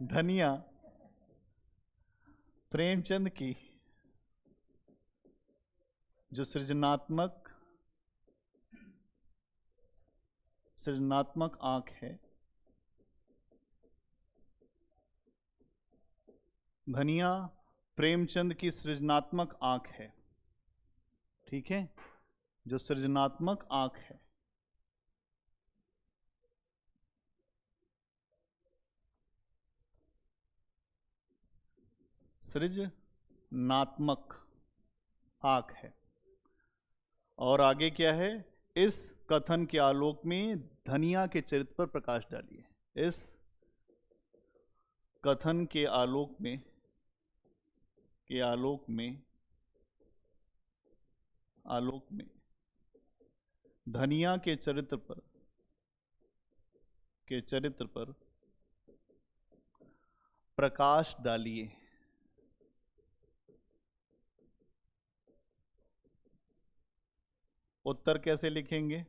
धनिया प्रेमचंद की जो सृजनात्मक आंख है, धनिया प्रेमचंद की सृजनात्मक आंख है। ठीक है, जो सृजनात्मक आंख है। सृजनात्मक आंख है। और आगे क्या है? इस कथन के आलोक में धनिया के चरित्र पर प्रकाश डालिए। इस कथन के आलोक में धनिया के चरित्र पर प्रकाश डालिए। उत्तर कैसे लिखेंगे?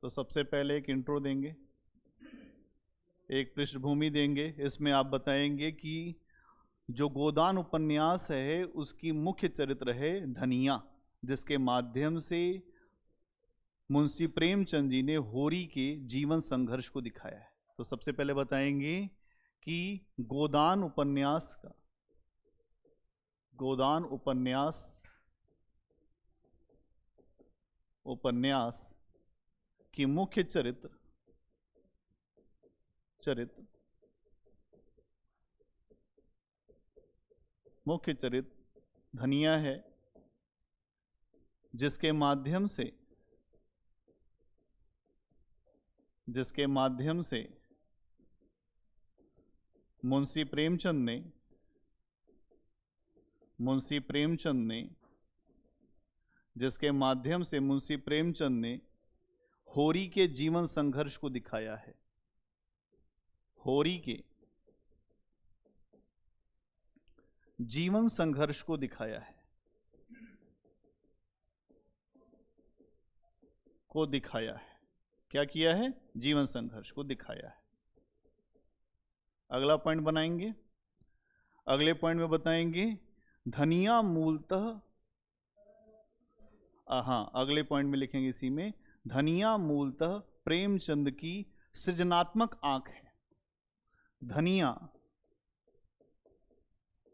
तो सबसे पहले एक इंट्रो देंगे, एक पृष्ठभूमि देंगे। इसमें आप बताएंगे कि जो गोदान उपन्यास है उसकी मुख्य चरित्र है धनिया, जिसके माध्यम से मुंशी प्रेमचंद जी ने होरी के जीवन संघर्ष को दिखाया है। तो सबसे पहले बताएंगे कि गोदान उपन्यास की मुख्य चरित्र धनिया है, जिसके माध्यम से मुंशी प्रेमचंद ने होरी के जीवन संघर्ष को दिखाया है। होरी के जीवन संघर्ष को दिखाया है। क्या किया है? जीवन संघर्ष को दिखाया है। अगला पॉइंट बनाएंगे। अगले पॉइंट में बताएंगे धनिया मूलतः, अगले पॉइंट में लिखेंगे इसी में, धनिया मूलतः प्रेमचंद की सृजनात्मक आंख है।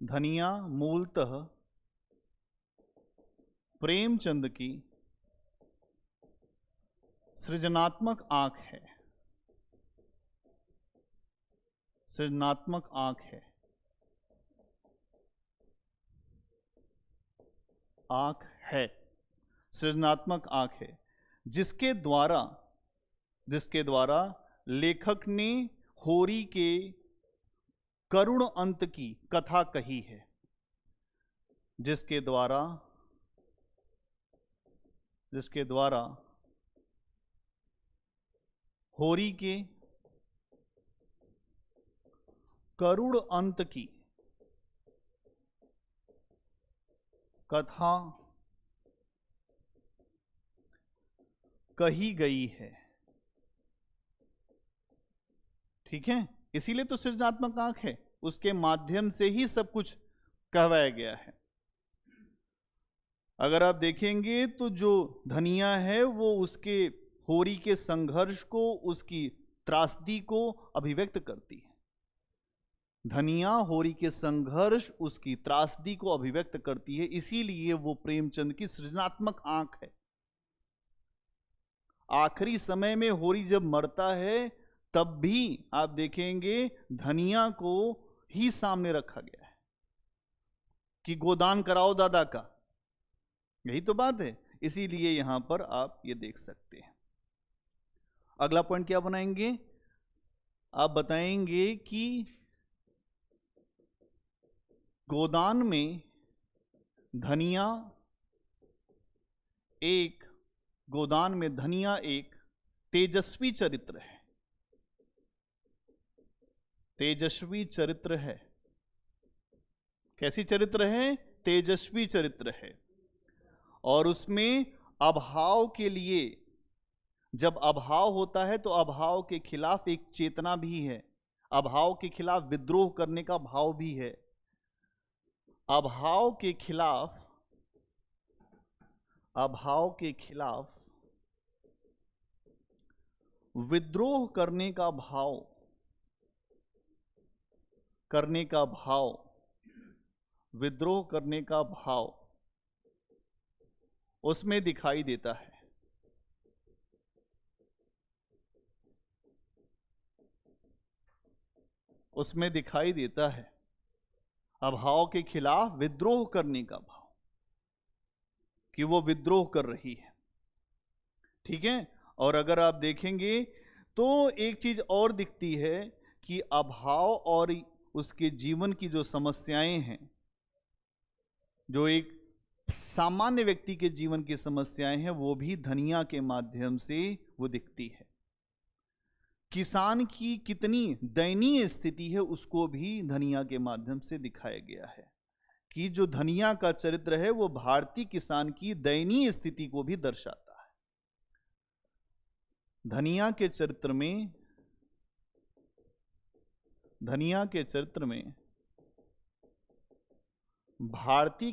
धनिया मूलतः प्रेमचंद की सृजनात्मक आंख है। सृजनात्मक आंख है, जिसके द्वारा लेखक ने होरी के करुण अंत की कथा कही है। जिसके द्वारा होरी के करुण अंत की कथा कही गई है। ठीक है, इसीलिए तो सृजनात्मक आंख है, उसके माध्यम से ही सब कुछ कहवाया गया है। अगर आप देखेंगे तो जो धनिया है वो उसके होरी के संघर्ष को, उसकी त्रासदी को अभिव्यक्त करती है। धनिया होरी के संघर्ष, उसकी त्रासदी को अभिव्यक्त करती है, इसीलिए वो प्रेमचंद की सृजनात्मक आंख है। आखिरी समय में होरी जब मरता है तब भी आप देखेंगे धनिया को ही सामने रखा गया है कि गोदान कराओ दादा का। यही तो बात है, इसीलिए यहां पर आप ये देख सकते हैं। अगला पॉइंट क्या बनाएंगे? आप बताएंगे कि गोदान में धनिया एक तेजस्वी चरित्र है। कैसी चरित्र है? तेजस्वी चरित्र है। और उसमें अभाव के लिए, जब अभाव होता है तो अभाव के खिलाफ एक चेतना भी है। अभाव के खिलाफ विद्रोह करने का भाव भी है। अभाव के खिलाफ विद्रोह करने का भाव उसमें दिखाई देता है। अभाव के खिलाफ विद्रोह करने का भाव, कि वो विद्रोह कर रही है। ठीक है। और अगर आप देखेंगे तो एक चीज और दिखती है कि अभाव और उसके जीवन की जो समस्याएं हैं, जो एक सामान्य व्यक्ति के जीवन की समस्याएं हैं, वो भी धनिया के माध्यम से वो दिखती है। किसान की कितनी दयनीय स्थिति है उसको भी धनिया के माध्यम से दिखाया गया है, कि जो धनिया का चरित्र है वो भारतीय किसान की दयनीय स्थिति को भी दर्शाता है। धनिया के चरित्र में भारतीय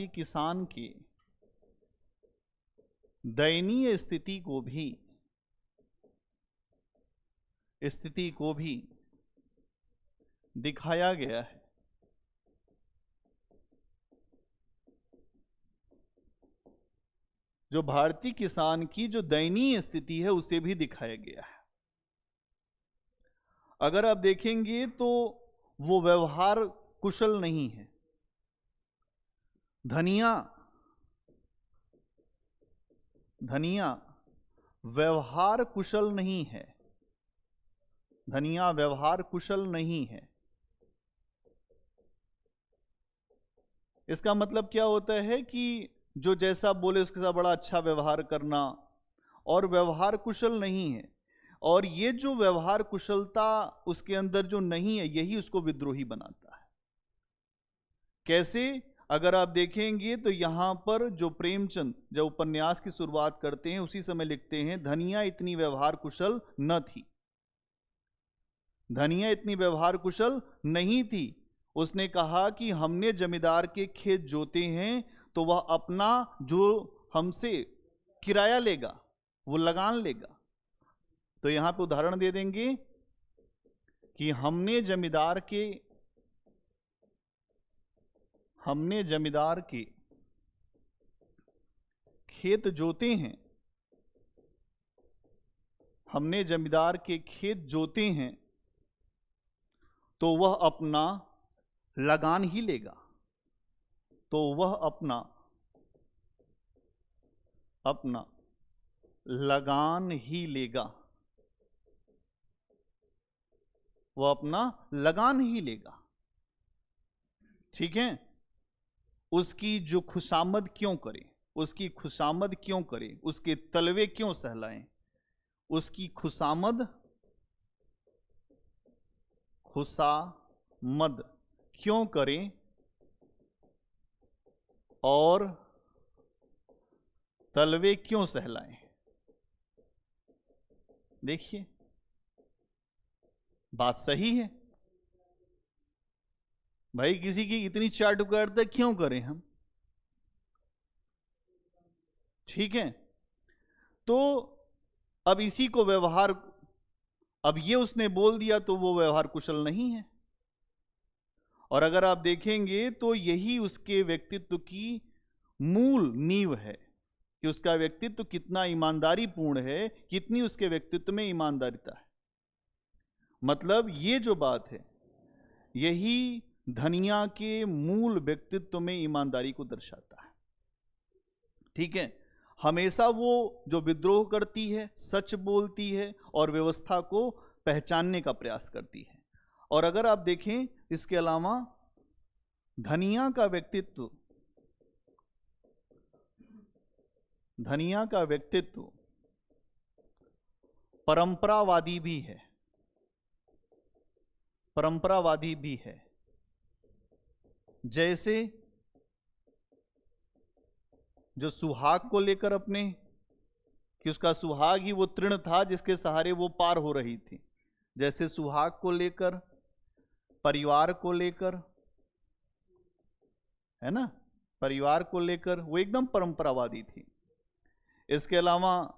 किसान की दयनीय स्थिति को भी दिखाया गया है। जो भारतीय किसान की जो दयनीय स्थिति है उसे भी दिखाया गया है। अगर आप देखेंगे तो वो व्यवहार कुशल नहीं है। धनिया व्यवहार कुशल नहीं है। इसका मतलब क्या होता है कि जो जैसा बोले उसके साथ बड़ा अच्छा व्यवहार करना, और व्यवहार कुशल नहीं है। और ये जो व्यवहार कुशलता उसके अंदर जो नहीं है, यही उसको विद्रोही बनाता है। कैसे? अगर आप देखेंगे तो यहां पर जो प्रेमचंद जब उपन्यास की शुरुआत करते हैं उसी समय लिखते हैं, धनिया इतनी व्यवहार कुशल न थी। धनिया इतनी व्यवहार कुशल नहीं थी। उसने कहा कि हमने जमींदार के खेत जोते हैं तो वह अपना जो हमसे किराया लेगा वो लगान लेगा। तो यहां पे उदाहरण दे देंगे कि हमने जमींदार के खेत जोते हैं, तो वह अपना लगान ही लेगा। वह अपना लगान ही लेगा। ठीक है। उसकी जो खुशामद क्यों करे, उसके तलवे क्यों सहलाएं, उसकी खुशामद क्यों करें और तलवे क्यों सहलाएं। देखिए बात सही है भाई, किसी की इतनी चाट उगाड़ता क्यों करें हम। ठीक है। तो अब इसी को व्यवहार, अब ये उसने बोल दिया तो वो व्यवहार कुशल नहीं है। और अगर आप देखेंगे तो यही उसके व्यक्तित्व की मूल नींव है कि उसका व्यक्तित्व कितना ईमानदारी पूर्ण है, कितनी उसके व्यक्तित्व में ईमानदारिता है। मतलब ये जो बात है यही धनिया के मूल व्यक्तित्व में ईमानदारी को दर्शाता है। ठीक है। हमेशा वो जो विद्रोह करती है, सच बोलती है और व्यवस्था को पहचानने का प्रयास करती है। और अगर आप देखें इसके अलावा धनिया का व्यक्तित्व परंपरावादी भी है। जैसे जो सुहाग को लेकर अपने कि उसका सुहाग ही वो तृण था जिसके सहारे वो पार हो रही थी। जैसे सुहाग को लेकर, परिवार को लेकर, है ना, परिवार को लेकर वो एकदम परंपरावादी थी। इसके अलावा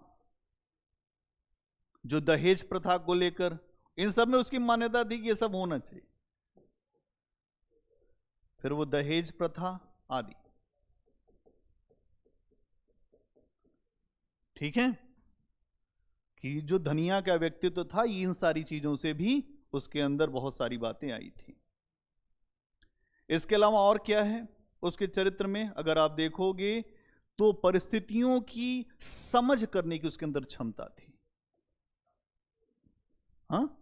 जो दहेज प्रथा को लेकर, इन सब में उसकी मान्यता थी कि ये सब होना चाहिए। फिर वो दहेज प्रथा आदि, ठीक है, कि जो धनिया का व्यक्तित्व था, इन सारी चीजों से भी उसके अंदर बहुत सारी बातें आई थी। इसके अलावा और क्या है उसके चरित्र में, अगर आप देखोगे तो परिस्थितियों की समझ करने की उसके अंदर क्षमता थी। हाँ,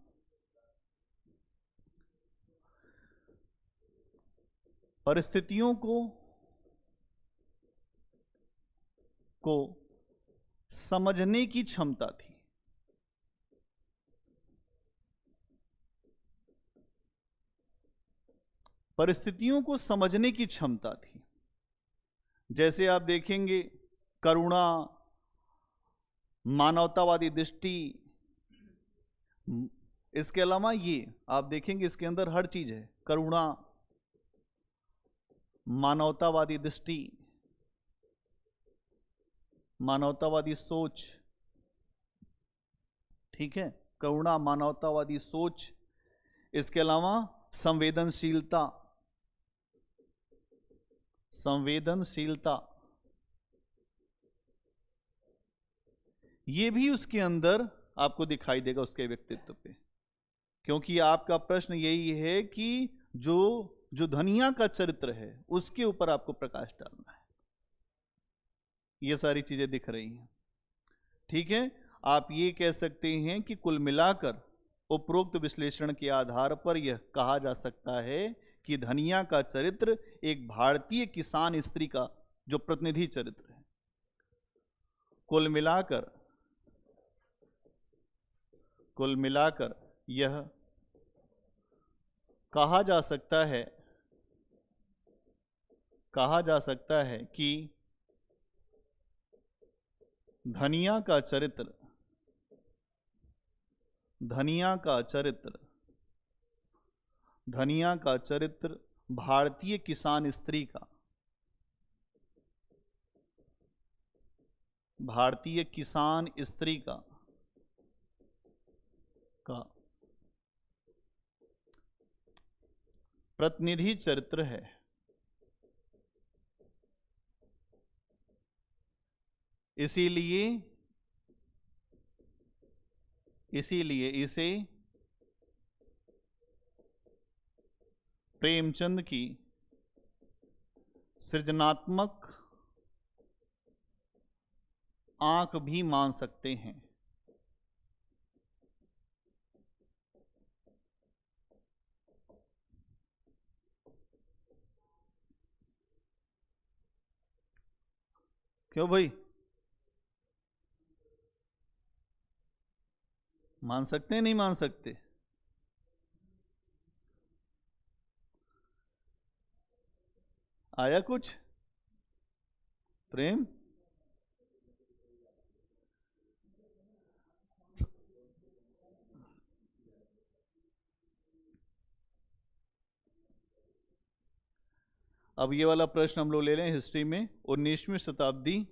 परिस्थितियों को समझने की क्षमता थी। परिस्थितियों को समझने की क्षमता थी। जैसे आप देखेंगे करुणा, मानवतावादी दृष्टि, इसके अलावा ये आप देखेंगे इसके अंदर हर चीज है, करुणा, मानवतावादी दृष्टि, मानवतावादी सोच, ठीक है, करुणा, मानवतावादी सोच, इसके अलावा संवेदनशीलता, संवेदनशीलता, ये भी उसके अंदर आपको दिखाई देगा उसके व्यक्तित्व पे। क्योंकि आपका प्रश्न यही है कि जो धनिया का चरित्र है उसके ऊपर आपको प्रकाश डालना है। ये सारी चीजें दिख रही हैं, ठीक है। आप ये कह सकते हैं कि कुल मिलाकर उपरोक्त विश्लेषण के आधार पर यह कहा जा सकता है कि धनिया का चरित्र एक भारतीय किसान स्त्री का जो प्रतिनिधि चरित्र है। कुल मिलाकर यह कहा जा सकता है कि धनिया का चरित्र भारतीय किसान स्त्री का, भारतीय किसान स्त्री का प्रतिनिधि चरित्र है। इसीलिए इसे प्रेमचंद की सृजनात्मक आंख भी मान सकते हैं। क्यों भाई, मान सकते हैं नहीं मान सकते? आया कुछ प्रेम? अब ये वाला प्रश्न हम लोग ले लें हिस्ट्री में। 19वीं शताब्दी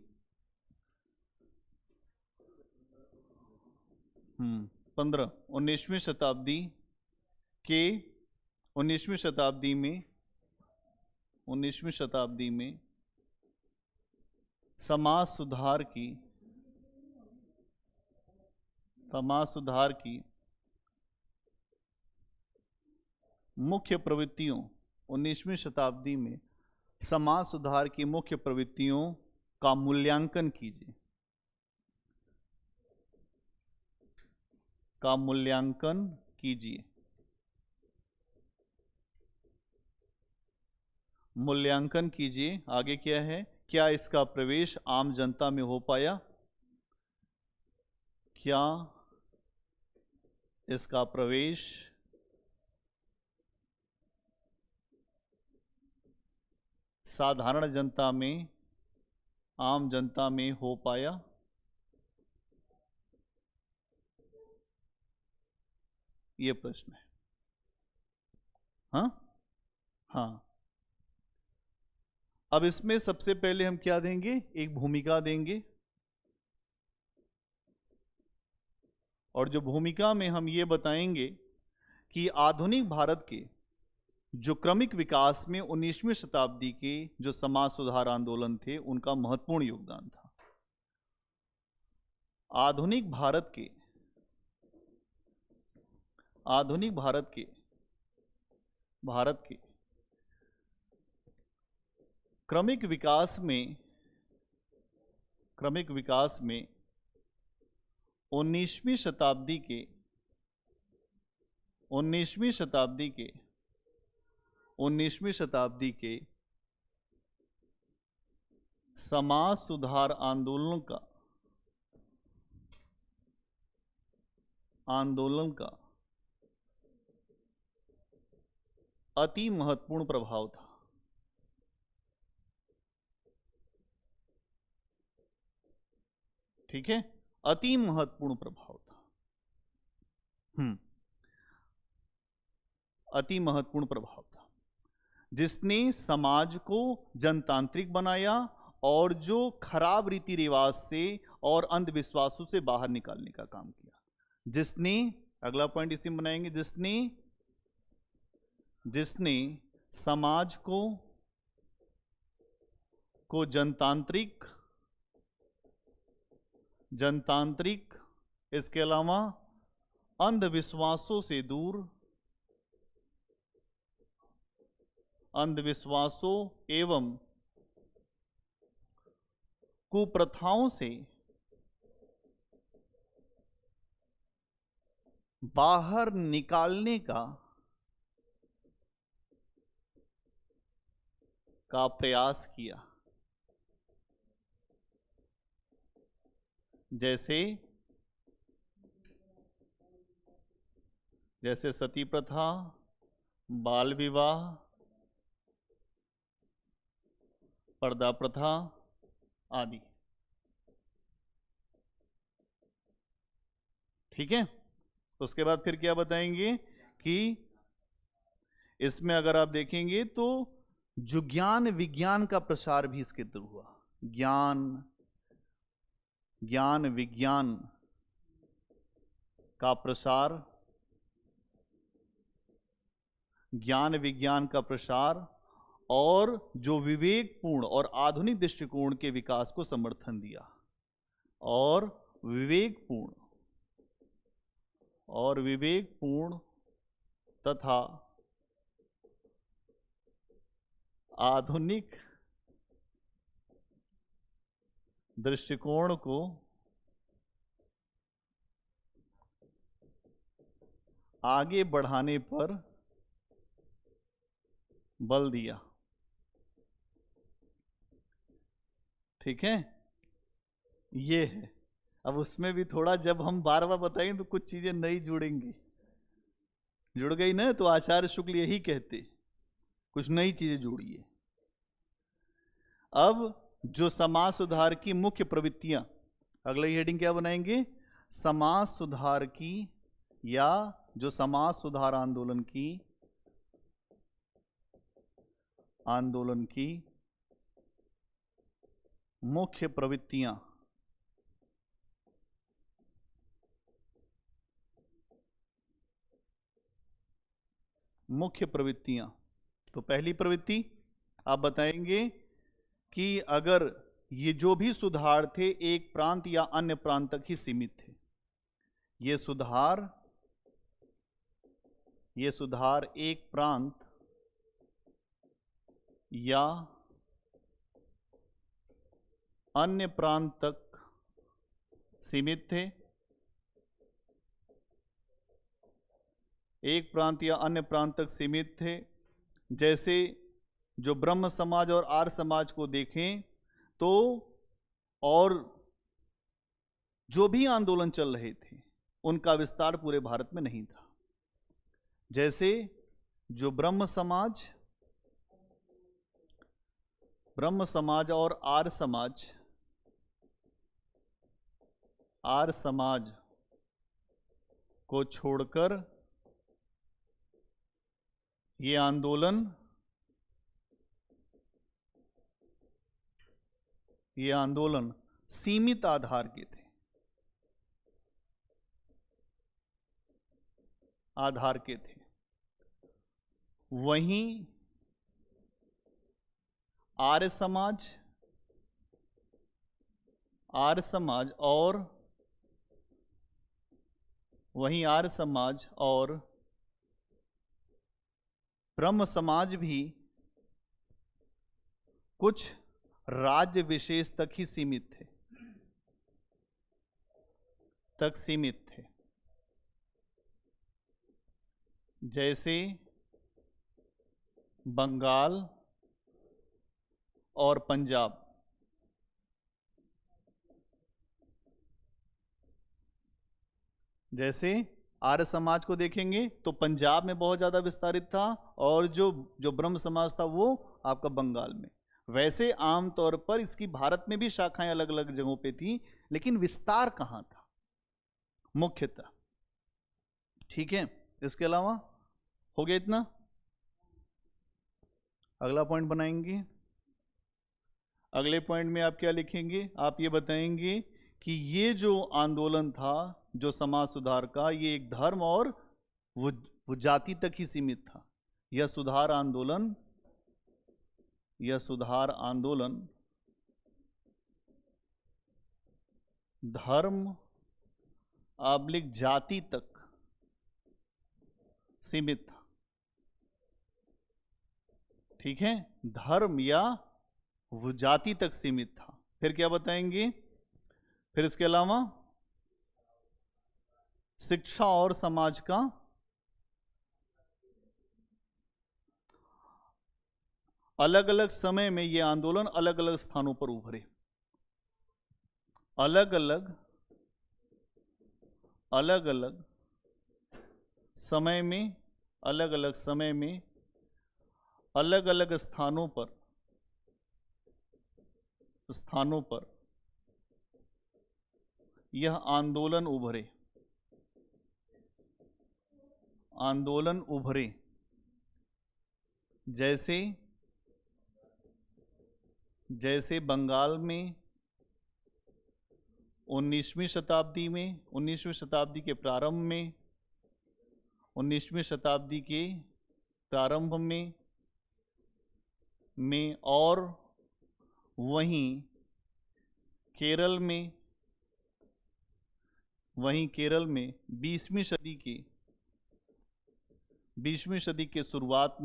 19वीं शताब्दी के 19वीं शताब्दी में समाज सुधार की मुख्य प्रवृत्तियों, 19वीं शताब्दी में समाज सुधार की मुख्य प्रवृत्तियों का मूल्यांकन कीजिए। मूल्यांकन कीजिए। आगे क्या है? क्या इसका प्रवेश आम जनता में हो पाया? क्या इसका प्रवेश साधारण जनता में, आम जनता में हो पाया? ये प्रश्न है। हाँ हाँ। अब इसमें सबसे पहले हम क्या देंगे, एक भूमिका देंगे, और जो भूमिका में हम ये बताएंगे कि आधुनिक भारत के जो क्रमिक विकास में 19वीं शताब्दी के जो समाज सुधार आंदोलन थे उनका महत्वपूर्ण योगदान था। आधुनिक भारत के क्रमिक विकास में 19वीं शताब्दी के समाज सुधार आंदोलन का अति महत्वपूर्ण प्रभाव था। ठीक है, अति महत्वपूर्ण प्रभाव था। अति महत्वपूर्ण प्रभाव था, जिसने समाज को जनतांत्रिक बनाया और जो खराब रीति रिवाज से और अंधविश्वासों से बाहर निकालने का काम किया। जिसने, अगला पॉइंट इसी में बनाएंगे, जिसने समाज को जनतांत्रिक, इसके अलावा अंधविश्वासों से दूर, अंधविश्वासों एवं कुप्रथाओं से बाहर निकालने का प्रयास किया। जैसे सती प्रथा, बाल विवाह, पर्दा प्रथा आदि। ठीक है, उसके बाद फिर क्या बताएंगे कि इसमें अगर आप देखेंगे तो जो ज्ञान विज्ञान का प्रसार भी इसके थ्रू हुआ। ज्ञान विज्ञान का प्रसार, और जो विवेकपूर्ण और आधुनिक दृष्टिकोण के विकास को समर्थन दिया, और विवेकपूर्ण तथा आधुनिक दृष्टिकोण को आगे बढ़ाने पर बल दिया। ठीक है, ये है। अब उसमें भी थोड़ा जब हम बार बार बताएंगे तो कुछ चीजें नई जुड़ेंगी। जुड़ गई ना, तो आचार्य शुक्ल यही कहते, कुछ नई चीजें जुड़िए। अब जो समाज सुधार की मुख्य प्रवृत्तियां, अगली हेडिंग क्या बनाएंगे, समाज सुधार की, या जो समाज सुधार आंदोलन की मुख्य प्रवृत्तियां। तो पहली प्रवृत्ति आप बताएंगे कि अगर ये जो भी सुधार थे एक प्रांत या अन्य प्रांत तक ही सीमित थे, ये सुधार एक प्रांत या अन्य प्रांत तक सीमित थे, एक प्रांत या अन्य प्रांत तक सीमित थे। जैसे जो ब्रह्म समाज और आर्य समाज को देखें तो, और जो भी आंदोलन चल रहे थे उनका विस्तार पूरे भारत में नहीं था। जैसे जो ब्रह्म समाज और आर्य समाज को छोड़कर ये आंदोलन सीमित आधार के थे, वहीं आर्य समाज और ब्रह्म समाज भी कुछ राज्य विशेष तक ही सीमित थे, जैसे बंगाल और पंजाब। जैसे आर्य समाज को देखेंगे तो पंजाब में बहुत ज़्यादा विस्तारित था, और जो ब्रह्म समाज था वो आपका बंगाल में। वैसे आमतौर पर इसकी भारत में भी शाखाएं अलग अलग जगहों पे थी, लेकिन विस्तार कहाँ था मुख्यतः। ठीक है, इसके अलावा हो गया इतना। अगला पॉइंट बनाएंगे। अगले पॉइंट में आप क्या लिखेंगे? आप ये बताएंगे कि ये जो आंदोलन था, जो समाज सुधार का, ये एक धर्म और वो जाति तक ही सीमित था। यह सुधार आंदोलन धर्म / जाति तक सीमित था। ठीक है, धर्म या वो जाति तक सीमित था। फिर क्या बताएंगे? फिर इसके अलावा शिक्षा और समाज का अलग अलग समय में ये आंदोलन अलग अलग स्थानों पर उभरे, अलग अलग समय में अलग अलग स्थानों पर यह आंदोलन उभरे। जैसे बंगाल में 19वीं शताब्दी के प्रारंभ में और वहीं केरल में 20वीं सदी के शुरुआत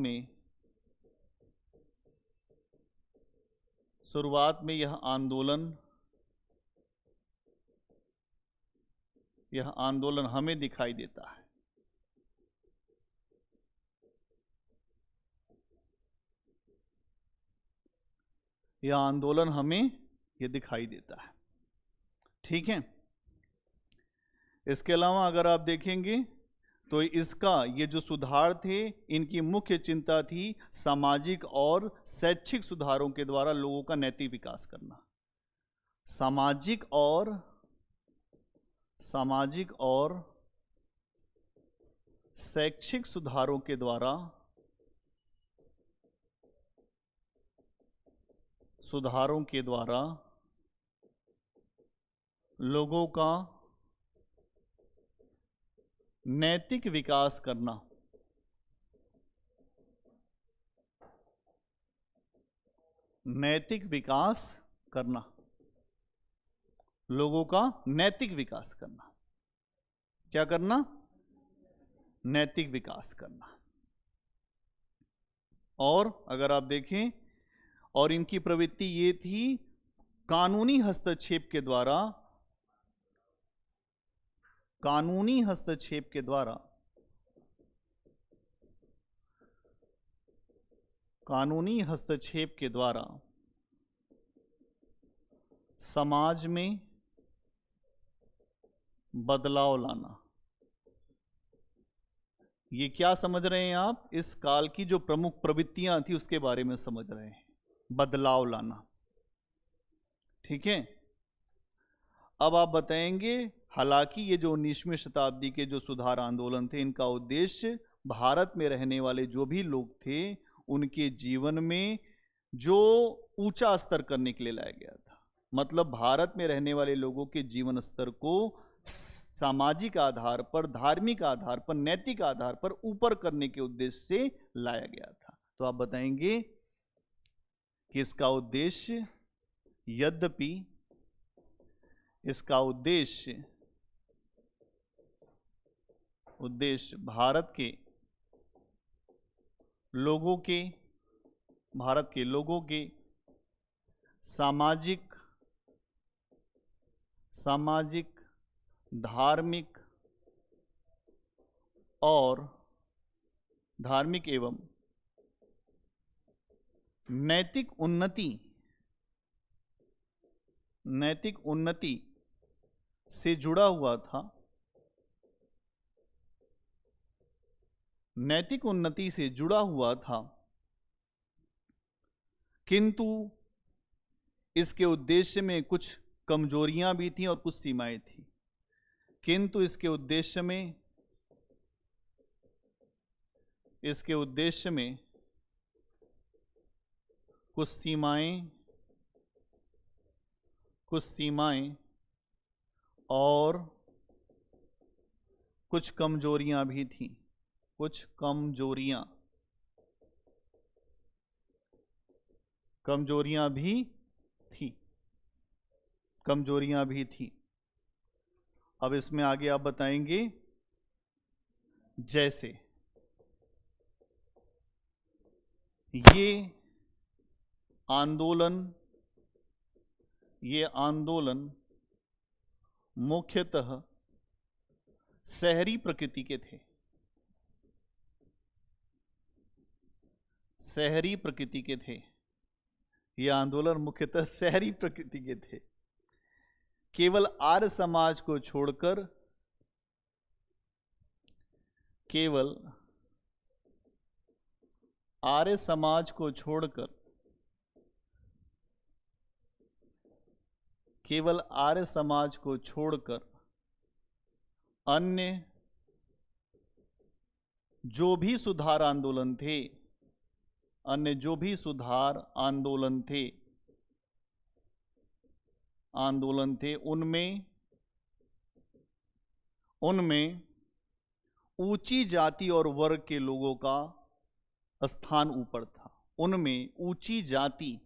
में यह आंदोलन हमें दिखाई देता है। यह आंदोलन हमें दिखाई देता है। ठीक है, इसके अलावा अगर आप देखेंगे तो ये जो सुधार थे, इनकी मुख्य चिंता थी सामाजिक और शैक्षिक सुधारों के द्वारा लोगों का नैतिक विकास करना। सामाजिक और शैक्षिक सुधारों के द्वारा लोगों का नैतिक विकास करना। लोगों का नैतिक विकास करना। क्या करना? नैतिक विकास करना। और अगर आप देखें, और इनकी प्रवृत्ति ये थी कानूनी हस्तक्षेप के द्वारा समाज में बदलाव लाना। ये क्या समझ रहे हैं आप? इस काल की जो प्रमुख प्रवृत्तियां थी उसके बारे में समझ रहे हैं, बदलाव लाना। ठीक है, अब आप बताएंगे, हालांकि ये जो 19वीं शताब्दी के जो सुधार आंदोलन थे, इनका उद्देश्य भारत में रहने वाले जो भी लोग थे उनके जीवन में जो ऊंचा स्तर करने के लिए लाया गया था। मतलब भारत में रहने वाले लोगों के जीवन स्तर को सामाजिक आधार पर, धार्मिक आधार पर, नैतिक आधार पर ऊपर करने के उद्देश्य से लाया गया था। तो आप बताएंगे कि इसका उद्देश्य, यद्यपि इसका उद्देश्य भारत के लोगों के सामाजिक, धार्मिक एवं नैतिक उन्नति से जुड़ा हुआ था। नैतिक उन्नति से जुड़ा हुआ था, किंतु इसके उद्देश्य में कुछ कमजोरियां भी थीं और कुछ सीमाएं थीं। किंतु इसके उद्देश्य में कुछ सीमाएं और कुछ कमजोरियां भी थीं। कुछ कमजोरियां भी थी। अब इसमें आगे आप बताएंगे, जैसे ये आंदोलन मुख्यतः शहरी प्रकृति के थे। ये आंदोलन मुख्यतः शहरी प्रकृति के थे। केवल आर्य समाज को छोड़कर अन्य जो भी सुधार आंदोलन थे उनमें ऊंची जाति और वर्ग के लोगों का स्थान ऊपर था। उनमें ऊंची जाति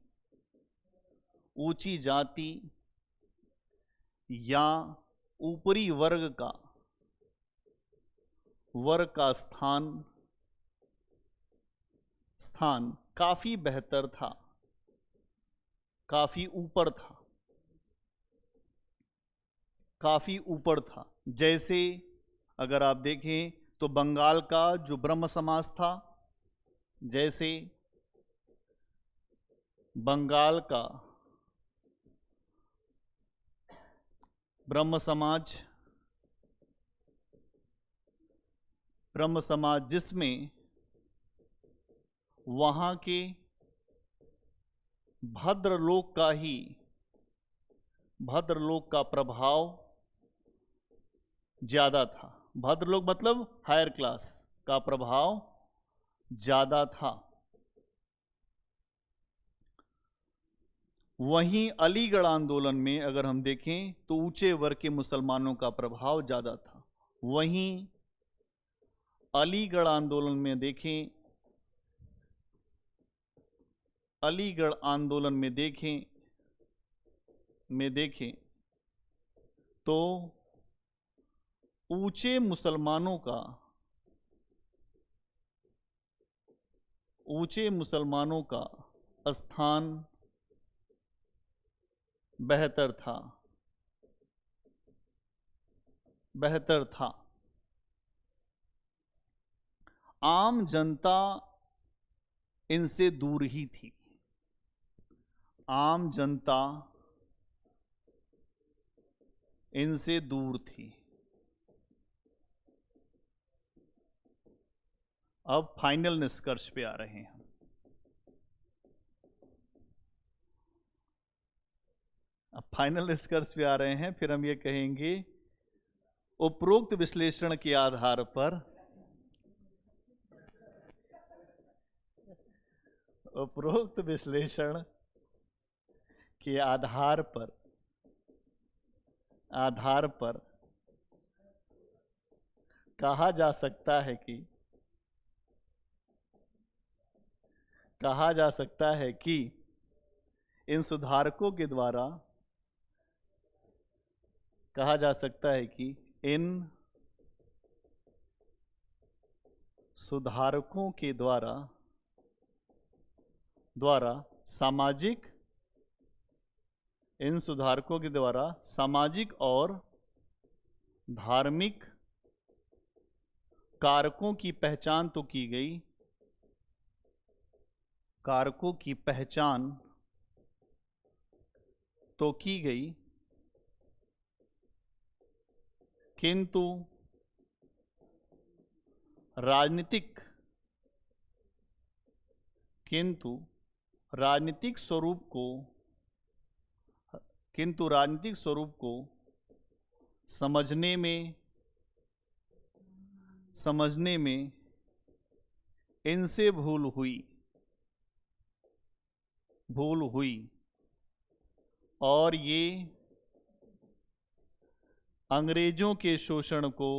या ऊपरी वर्ग का स्थान काफी बेहतर था, काफी ऊपर था। जैसे अगर आप देखें तो बंगाल का जो ब्रह्म समाज था, जैसे बंगाल का ब्रह्म समाज जिसमें वहां के भद्रलोक का प्रभाव ज्यादा था। भद्रलोक मतलब हायर क्लास का प्रभाव ज्यादा था। वहीं अलीगढ़ आंदोलन में अगर हम देखें तो ऊंचे वर्ग के मुसलमानों का प्रभाव ज्यादा था। वहीं अलीगढ़ आंदोलन में देखें तो ऊंचे मुसलमानों का स्थान बेहतर था। आम जनता इनसे दूर ही थी। आम जनता इनसे दूर थी। अब फाइनल निष्कर्ष पे आ रहे हैं। फिर हम ये कहेंगे, उपरोक्त विश्लेषण के आधार पर उपरोक्त विश्लेषण के आधार पर कहा जा सकता है कि इन सुधारकों के द्वारा सामाजिक और धार्मिक कारकों की पहचान तो की गई, किंतु राजनीतिक स्वरूप को समझने में इनसे भूल हुई और ये अंग्रेजों के शोषण को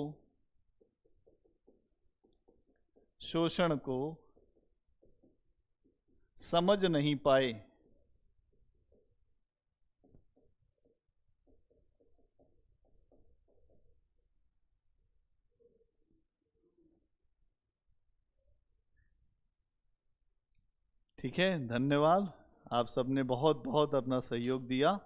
समझ नहीं पाए। ठीक है, धन्यवाद। आप सबने बहुत बहुत अपना सहयोग दिया।